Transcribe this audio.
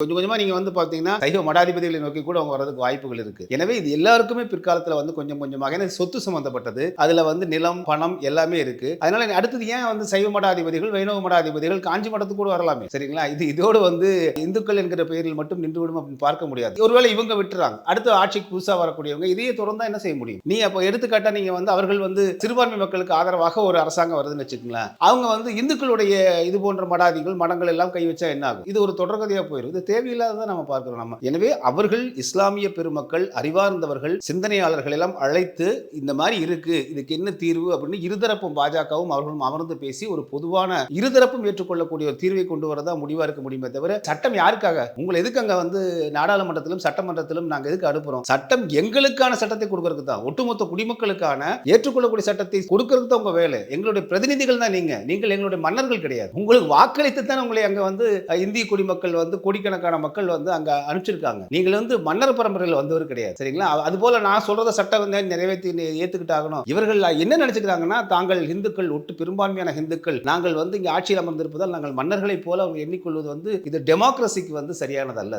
கொஞ்சம் கொஞ்சமா நீங்க வந்து பாத்தீங்கன்னா சைவ மடாதிபதிகளை நோக்கி கூட அவங்க வரதுக்கு வாய்ப்புகள் இருக்கு. எனவே இது எல்லாருக்குமே பிற்காலத்துல வந்து கொஞ்சம் கொஞ்சமாக, ஏன்னா சொத்து சம்பந்தப்பட்டது, அதுல வந்து நிலம், பணம் எல்லாமே இருக்கு. அதனால அடுத்தது ஏன் வந்து சைவ மடாதிபதிகள், வைணவ மடாதிபதிகள் காஞ்சி மடத்துக்கு கூட வரலாமே, சரிங்களா? இதோடு வந்து இந்துக்கள் என்கிற பெயரில் மட்டும் நின்றுவிடும் அப்படின்னு பார்க்க முடியாது. ஒருவேளை இவங்க விட்டுறாங்க, அடுத்த ஆட்சிக்கு புதுசா வரக்கூடியவங்க இதையே தொடர்ந்தா என்ன செய்ய முடியும்? நீ அப்ப எடுத்துக்காட்டா நீங்க வந்து அவர்கள் வந்து சிறுபான்மை மக்களுக்கு ஆதரவாக ஒரு அரசாங்கம் வருதுன்னு வச்சுக்கங்களேன், அவங்க வந்து இந்துக்களுடைய இது போன்ற மடாதிகள், மடங்கள் எல்லாம் கை வச்சா என்ன ஆகும்? இது ஒரு தொடர்கதையா போயிடும். இது தேவையில்லாததை நம்ம பார்க்கிறோம் நம்ம. எனவே அவர்கள் இஸ்லாமிய பெருமக்கள், அறிவார்ந்தவர்கள், சிந்தனையாளர்கள் எல்லாம் அழைத்து இந்த மாதிரி இருக்கு, இதுக்கு என்ன தீர்வு அப்படின்னு இருதரப்பும் பாஜகவும் அவர்களும் அமர்ந்து பேசி ஒரு பொதுவான இருதரப்பும் ஏற்றுக்கொள்ளக்கூடிய ஒரு தீர்வை கொண்டு வரதா முடிவா இருக்க முடியுமே தவிர, சட்டம் யாருக்காக? உங்களை எதுக்கு அங்க வந்து நாடாளுமன்றத்திலும் சட்டமன்றத்திலும் நாங்க எதுக்கு அனுப்புறோம்? சட்டம் எங்களுக்கான சட்டத்தை கொடுக்கறதுக்கு தான், ஒட்டுமொத்த குடிமக்களுக்கான ஏற்றுக்கொள்ளக்கூடிய சட்டத்தை கொடுக்கறதுக்கு தான் உங்க வேலை. எங்களுடைய பிரதிநிதிகள் தான் நீங்க. நீங்கள் எங்களுடைய மன்னர்கள் கிடையாது. உங்களுக்கு வாக்களித்து தான் உங்களை அங்க வந்து இந்திய குடிமக்கள் வந்து கோடிக்கணக்கான மக்கள் வந்து அங்க அனுப்பிச்சிருக்காங்க. நீங்கள் வந்து மன்னர் பரம்பரையில் வந்தவர் கிடையாது, சரிங்களா? அது போல நான் சொல்றத சட்டம் வந்து நிறைவேற்றி ஏத்துக்கிட்டு ஆகணும். இவர்கள் என்ன நினைச்சுக்கிறாங்கன்னா, தாங்கள் இந்துக்கள், ஒட்டு பெரும்பான்மையான இந்துக்கள், நாங்கள் வந்து இங்க ஆட்சியில் அமர்ந்திருப்பதால் நாங்கள் மன்னர்களைப் போல அவங்க எண்ணிக்கொள்வது வந்து இது டெமோக்ரஸிக்கு வந்து சரியானது அல்ல.